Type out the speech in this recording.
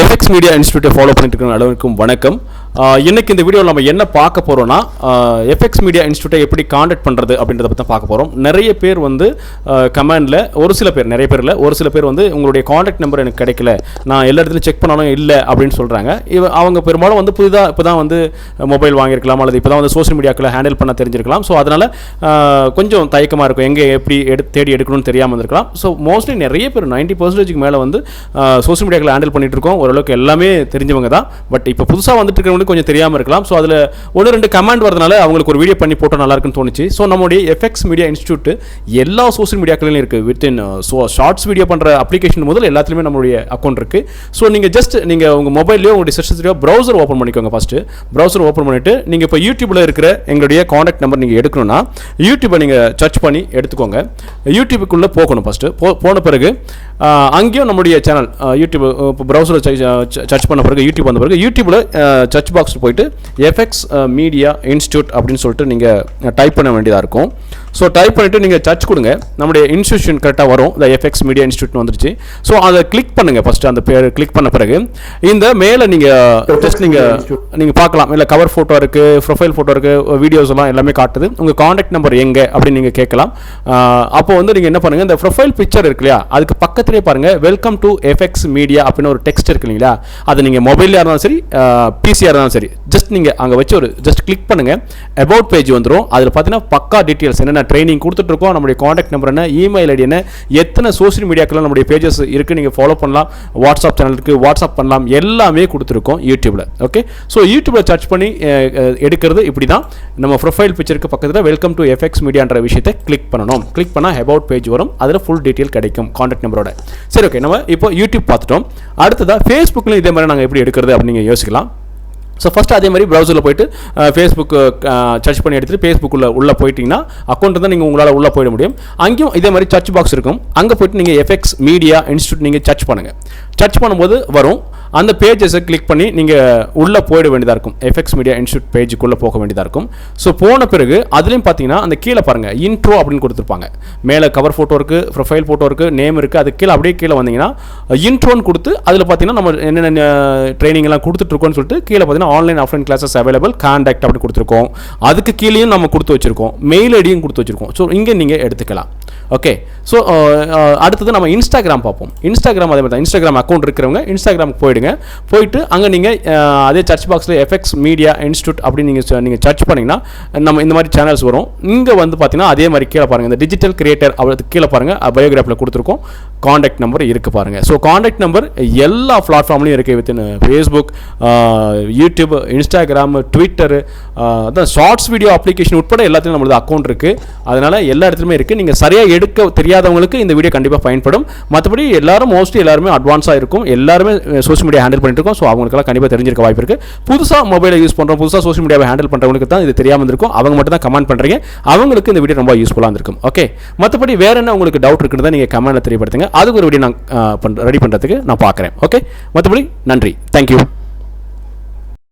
FX media இன்ஸ்டியூட்டை follow பண்ணிட்டு இருக்கிற அனைவருக்கும் வணக்கம். இன்னைக்கு இந்த வீடியோவில் நம்ம என்ன பார்க்க போகிறோம்னா, எஃப்எக்ஸ் மீடியா இன்ஸ்டியூட்டை எப்படி காண்டாக்ட் பண்ணுறது அப்படின்றத பற்றி தான் பார்க்க போகிறோம். நிறைய பேர் வந்து கமெண்டில் ஒரு சில பேர், நிறைய பேர் இல்லை, ஒரு சில பேர் வந்து உங்களுடைய காண்டாக்ட் நம்பர் எனக்கு கிடைக்கல, நான் எல்லா இடத்துலையும் செக் பண்ணாலும் இல்லை அப்படின்னு சொல்கிறாங்க. அவங்க பெரும்பாலும் வந்து புதிதாக இப்போ தான் வந்து மொபைல் வாங்கியிருக்கலாம், அல்லது இப்போ தான் வந்து சோஷியல் மீடியாக்களை ஹேண்டில் பண்ண தெரிஞ்சிருக்கலாம். ஸோ அதனால் கொஞ்சம் தயக்கமாக இருக்கும், எங்கே எப்படி தேடி எடுக்கணும்னு தெரியாமல் இருந்திருக்கலாம். ஸோ மோஸ்ட்லி நிறைய பேர் 90% மேலே வந்து சோஷியல் மீடியாக்களை ஹேண்டில் பண்ணிட்டு இருக்கோம். ஓரளவுக்கு எல்லாமே தெரிஞ்சவங்க தான். பட் இப்போ புதுசாக வந்துட்டு இருக்கிறவங்களுக்கு கொஞ்சம் தெரியாமல் இருக்கலாம். ஸோ அதில் ஒன்று ரெண்டு கமெண்ட் வரதுனால அவங்களுக்கு ஒரு வீடியோ பண்ணி போட்டால் நல்லா இருக்குன்னு தோணுச்சு. ஸோ நம்மளுடைய எஃப்எக்ஸ் மீடியா இன்ஸ்டியூட் எல்லா சோஷியல் மீடியாக்களிலும் இருக்குது. வித்தின் ஷார்ட்ஸ் வீடியோ பண்ணுற அப்ளிகேஷன் முதல் எல்லாத்துலேயுமே நம்மளுடைய அக்கௌண்ட் இருக்குது. ஸோ நீங்கள் உங்கள் மொபைல்லையோ உங்களுடைய சிஸ்டத்துலையோ ப்ரௌசர் ஓப்பன் பண்ணிக்கோங்க. ஃபஸ்ட்டு ப்ரௌசர் ஓப்பன் பண்ணிவிட்டு நீங்கள் இப்போ யூடியூப்பில் இருக்கிற எங்களுடைய காண்டாக்ட் நம்பர் நீங்கள் எடுக்கணும்னா யூடியூப்பை நீங்கள் சர்ச் பண்ணி எடுத்துக்கோங்க. யூடியூபுக்குள்ளே போகணும். ஃபஸ்ட்டு போன பிறகு அங்கேயும் நம்மளுடைய சேனல் யூடியூப் இப்போ ப்ரௌசரில் சர்ச் பண்ண பிறகு யூடியூப் வந்த பிறகு யூடியூப்பில் சர்ச் பாக்ஸில் போயிட்டு எஃப்எக்ஸ் மீடியா இன்ஸ்டியூட் அப்படின்னு சொல்லிட்டு நீங்கள் டைப் பண்ண வேண்டியதாக இருக்கும். ஸோ டைப் பண்ணிவிட்டு நீங்கள் சர்ச் கொடுங்க. நம்முடைய இன்ஸ்டியூஷன் கரெக்டாக வரும். இந்த எஃப்எக்ஸ் மீடியா இன்ஸ்டியூட்னு வந்துருச்சு. ஸோ அதை கிளிக் பண்ணுங்கள். ஃபஸ்ட்டு அந்த பேர் கிளிக் பண்ண பிறகு இந்த மேலே நீங்கள் ஜஸ்ட் நீங்கள் பார்க்கலாம். இல்லை கவர் ஃபோட்டோ இருக்குது, ப்ரொஃபைல் ஃபோட்டோ இருக்குது, வீடியோஸ் எல்லாம் எல்லாமே காட்டுது. உங்கள் காண்டாக்ட் நம்பர் எங்கே அப்படின்னு நீங்கள் கேட்கலாம். அப்போ வந்து நீங்கள் என்ன பண்ணுங்கள், இந்த ப்ரொஃபைல் பிக்சர் இருக்கு இல்லையா, அதுக்கு பக்கத்திலே பாருங்கள் வெல்கம் டு எஃப்எக்ஸ் மீடியா அப்படின்னு ஒரு டெக்ஸ்ட் இருக்கு இல்லைங்களா, அது நீங்கள் மொபைலில் இருந்தாலும் சரி பிசியாக இருந்தாலும் சரி ஜஸ்ட் நீங்கள் அங்கே வச்சு ஒரு ஜஸ்ட் கிளிக் பண்ணுங்கள். அபவுட் பேஜ் வந்துடும். அதில் பார்த்தீங்கன்னா பக்கா டீட்டெயில்ஸ் என்னென்ன ட்ரைனிங் கொடுத்துட்ருக்கோம், நம்மளுடைய காண்டாக்ட் நம்பர் என்ன, இமெயில் ஐடி என்ன, எத்தனை சோஷியல் மீடியாக்கெல்லாம் நம்முடைய பேஜஸ் இருக்குது, நீங்கள் ஃபாலோ பண்ணலாம், வாட்ஸ்அப் சேனல் இருக்குது, வாட்ஸ்அப் பண்ணலாம், எல்லாமே கொடுத்துருக்கோம் யூடியூப்பில். ஓகே, ஸோ யூடியூப்பில் சர்ச் பண்ணி எடுக்கிறது இப்படி தான். நம்ம ப்ரொஃபைல் பிக்சருக்கு பக்கத்தில் வெல்கம் டு எஃப்எக்ஸ் மீடியான்ற விஷயத்தை கிளிக் பண்ணணும். கிளிக் பண்ணால் அபவுட் பேஜ் வரும். அதில் ஃபுல் டீட்டெயில் கிடைக்கும் காண்டாக்ட் நம்பரோட. சரி, ஓகே, நம்ம இப்போ யூடியூப் பார்த்துட்டோம். அடுத்ததாக ஃபேஸ்புக்கில் இதே மாதிரி நாங்கள் எப்படி எடுக்கிறது அப்படின்னு நீங்கள் யோசிக்கலாம். ஸோ ஃபஸ்ட்டு அதே மாதிரி ப்ரௌசரில் போய்ட்டு ஃபேஸ்புக் சர்ச் பண்ணி எடுத்துகிட்டு ஃபேஸ்புக்கில் உள்ளே போயிட்டிங்கன்னா அக்கௌண்ட் தான் நீங்கள் உங்களால் உள்ளே போயிட முடியும். அங்கேயும் இதே மாதிரி சர்ச் பாக்ஸ் இருக்கும். அங்கே போய்ட்டு நீங்கள் எஃப்எக்ஸ் மீடியா இன்ஸ்டியூட் நீங்கள் சர்ச் பண்ணுங்கள். சர்ச் பண்ணும்போது வரும். அந்த பேஜஸை கிளிக் பண்ணி நீங்கள் உள்ளே போயிட வேண்டியதாக இருக்கும். எஃப்எக்ஸ் மீடியா இன்ஸ்டியூட் பேஜுக்குள்ளே போக வேண்டியதாக இருக்கும். ஸோ போன பிறகு அதுலேயும் பார்த்தீங்கன்னா அந்த கீழே பாருங்கள் இன்ட்ரோ அப்படின்னு கொடுத்துருப்பாங்க. மேலே கவர் ஃபோட்டோ இருக்குது, ப்ரொஃபைல் ஃபோட்டோ இருக்குது, நேம் இருக்குது. அது கீழே அப்படியே கீழே வந்தீங்கன்னா இன்ட்ரோன்னு கொடுத்து அதில் பார்த்தீங்கன்னா நம்ம என்னென்ன ட்ரைனிங் எல்லாம் கொடுத்துட்ருக்கோன்னு சொல்லிட்டு கீழே பார்த்தீங்கன்னா online offline classes available, contact அப்படி கொடுத்துருக்கோம். அதுக்கு கீழேயும் நம்ம கொடுத்து வச்சிருக்கோம், மெயில் ஐடியும் கொடுத்து வச்சிருக்கோம். ஸோ இங்கே நீங்கள் எடுத்துக்கலாம். ஓகே, ஸோ அடுத்தது நம்ம இன்ஸ்டாகிராம் பார்ப்போம். இன்ஸ்டாகிராம் அதே மாதிரி தான். இன்ஸ்டாகிராம் அக்கௌண்ட் இருக்கிறவங்க இன்ஸ்டாகிராமுக்கு போயிட்டு அங்கே நீங்கள் அதே சர்ச் பாக்ஸில் எஃப்எக்ஸ் மீடியா இன்ஸ்டியூட் அப்படின்னு நீங்கள் சர்ச் பண்ணிங்கன்னா நம்ம இந்த மாதிரி சேனல்ஸ் வரும். இங்கே வந்து பார்த்தீங்கன்னா அதே மாதிரி கீழே பாருங்கள், இந்த டிஜிட்டல் கிரியேட்டர் அவருக்கு கீழே பாருங்கள், பயோகிராஃபில் கொடுத்துருக்கோம். காண்டாக்ட் நம்பர் இருக்குது பாருங்கள். ஸோ காண்டாக்ட் நம்பர் எல்லா பிளாட்ஃபார்ம்லையும் இருக்குது. Within Facebook, YouTube, Instagram, Twitter, அதான் ஷார்ட்ஸ் வீடியோ அப்ளிகேஷன் உட்பட எல்லாத்துலையும் நம்மளது அக்கௌண்ட் இருக்குது. அதனால் எல்லா இடத்துலையுமே இருக்குது. நீங்கள் சரியாக எடுக்க தெரியாதவங்களுக்கு இந்த வீடியோ கண்டிப்பாக பயன்படும். மற்றபடி மோஸ்ட்லி எல்லாருமே அட்வான்ஸாக இருக்கும். எல்லாருமே சோஷியல் மீடியா ஹேண்டில் பண்ணிட்டு இருக்கோம். ஸோ அவங்களுக்கெல்லாம் கண்டிப்பாக தெரிஞ்சிருக்க வாய்ப்பு இருக்குது. புதுசாக மொபைலை யூஸ் பண்ணுறோம், புதுசாக சோஷியல் மீடியாவை ஹேண்டில் பண்ணுறவங்களுக்கு தான் இது தெரியாமல் இருக்கும். அவங்க மட்டும் தான் கமெண்ட் பண்ணுறீங்க. அவங்களுக்கு இந்த வீடியோ ரொம்ப யூஸ்ஃபுல்லாக இருக்கும். ஓகே, மற்றபடி வேறு என்ன உங்களுக்கு டவுட் இருக்குன்னு தான் நீங்கள் கமெண்ட்டில் தெரியப்படுத்துங்க. அதுக்கு ஒரு வீடியோ நான் ரெடி பண்ணுறதுக்கு நான் பார்க்குறேன். ஓகே, மற்றபடி நன்றி, தேங்க்யூ.